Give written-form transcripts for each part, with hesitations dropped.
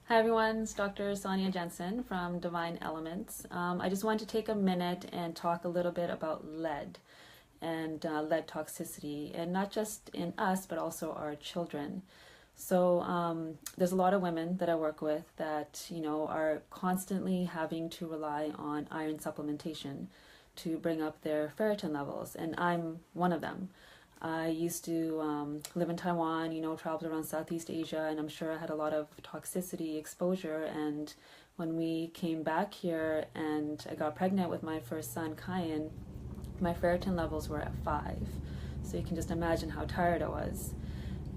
Hi everyone, it's Dr. Sonia Jensen from Divine Elements. I just wanted to take a minute and talk a little bit about lead and lead toxicity, and not just in us, but also our children. So there's a lot of women that I work with that, are constantly having to rely on iron supplementation to bring up their ferritin levels, and I'm one of them. I used to live in Taiwan, traveled around Southeast Asia, and I'm sure I had a lot of toxicity exposure. And when we came back here and I got pregnant with my first son, Kyan, my ferritin levels were at 5. So you can just imagine how tired I was.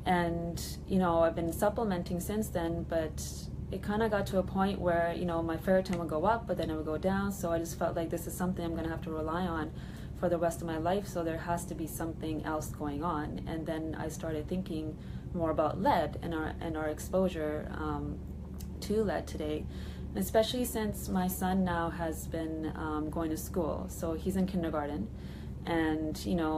And, I've been supplementing since then, but it kind of got to a point where, my ferritin would go up, but then it would go down. So I just felt like this is something I'm going to have to rely on for the rest of my life, so there has to be something else going on. And then I started thinking more about lead and our exposure to lead today, and especially since my son now has been going to school. So he's in kindergarten, and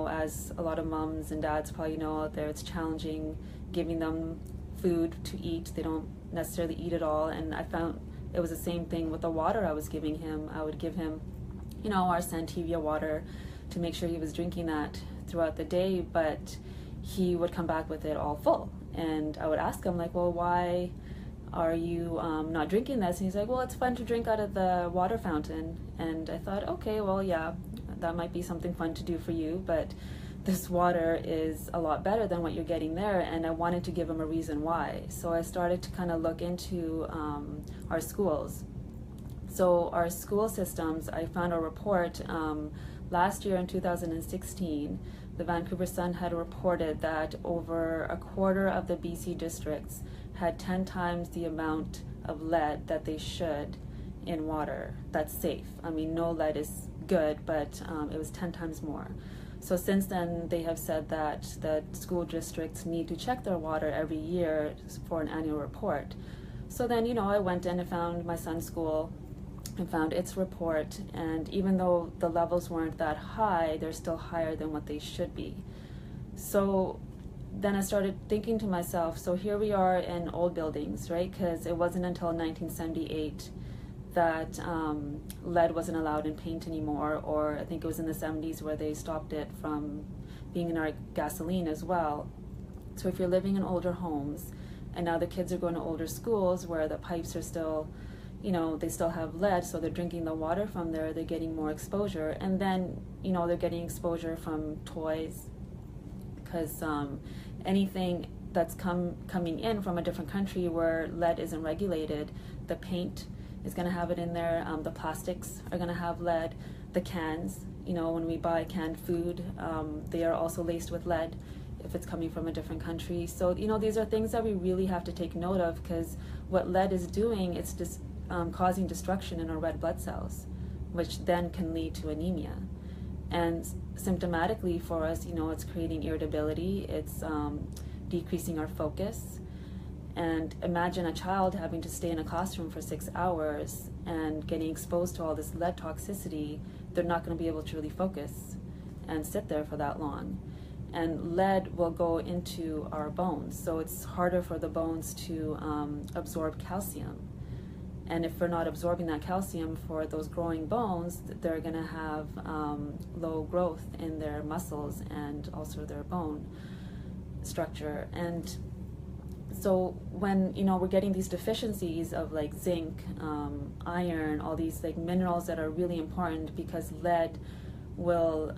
as a lot of moms and dads probably know out there, it's challenging giving them food to eat. They don't necessarily eat it all, and I found it was the same thing with the water I was giving him. I would give him our Santivia water to make sure he was drinking that throughout the day, but he would come back with it all full. And I would ask him, like, well, why are you not drinking this? And he's like, well, it's fun to drink out of the water fountain. And I thought, okay, well, yeah, that might be something fun to do for you, but this water is a lot better than what you're getting there. And I wanted to give him a reason why. So I started to kind of look into our schools. So our school systems, I found a report last year in 2016, the Vancouver Sun had reported that over a quarter of the BC districts had 10 times the amount of lead that they should in water that's safe. I mean, no lead is good, but it was 10 times more. So since then, they have said that the school districts need to check their water every year for an annual report. So then, I went in and found my son's school and found its report, and even though the levels weren't that high, they're still higher than what they should be. So then I started thinking to myself, so here we are in old buildings, right? Because it wasn't until 1978 that lead wasn't allowed in paint anymore, or I think it was in the 70s where they stopped it from being in our gasoline as well. So if you're living in older homes, and now the kids are going to older schools where the pipes are still, they still have lead, so they're drinking the water from there, they're getting more exposure. And then, they're getting exposure from toys, because anything that's coming in from a different country where lead isn't regulated, the paint is going to have it in there, the plastics are going to have lead, the cans, when we buy canned food, they are also laced with lead if it's coming from a different country. So, these are things that we really have to take note of, because what lead is doing, it's just causing destruction in our red blood cells, which then can lead to anemia. And symptomatically for us, it's creating irritability, it's decreasing our focus. And imagine a child having to stay in a classroom for 6 hours and getting exposed to all this lead toxicity. They're not going to be able to really focus and sit there for that long. And lead will go into our bones, so it's harder for the bones to absorb calcium. And if we're not absorbing that calcium for those growing bones, they're going to have low growth in their muscles and also their bone structure. And so when we're getting these deficiencies of like zinc, iron, all these like minerals that are really important, because lead will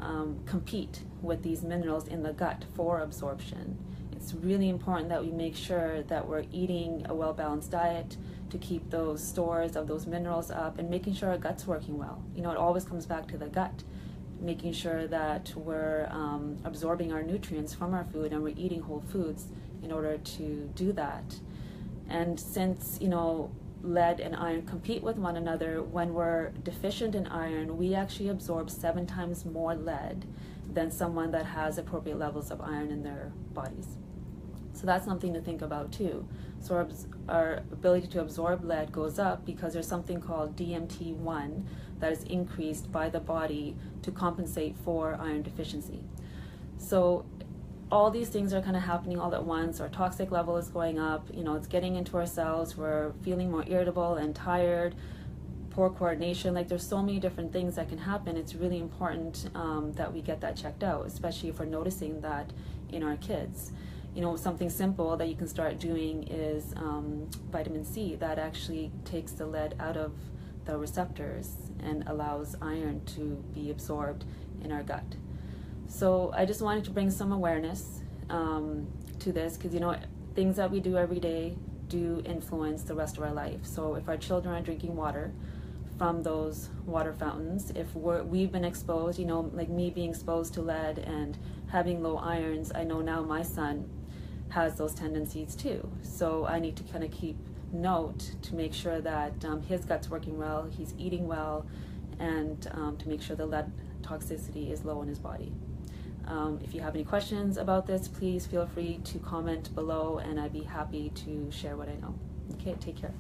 compete with these minerals in the gut for absorption. It's really important that we make sure that we're eating a well-balanced diet to keep those stores of those minerals up, and making sure our gut's working well. It always comes back to the gut, making sure that we're absorbing our nutrients from our food and we're eating whole foods in order to do that. And since lead and iron compete with one another, when we're deficient in iron, we actually absorb 7 times more lead than someone that has appropriate levels of iron in their bodies. So that's something to think about too. So our ability to absorb lead goes up because there's something called DMT1 that is increased by the body to compensate for iron deficiency. So all these things are kind of happening all at once. Our toxic level is going up, it's getting into our cells. We're feeling more irritable and tired, poor coordination. Like, there's so many different things that can happen. It's really important that we get that checked out, especially if we're noticing that in our kids. Something simple that you can start doing is vitamin C. That actually takes the lead out of the receptors and allows iron to be absorbed in our gut. So I just wanted to bring some awareness to this, because things that we do every day do influence the rest of our life. So if our children are drinking water from those water fountains, if we've been exposed, like me being exposed to lead and having low irons, I know now my son has those tendencies too. So I need to kind of keep note to make sure that his gut's working well, he's eating well, and to make sure the lead toxicity is low in his body. If you have any questions about this, please feel free to comment below, and I'd be happy to share what I know. Okay, take care.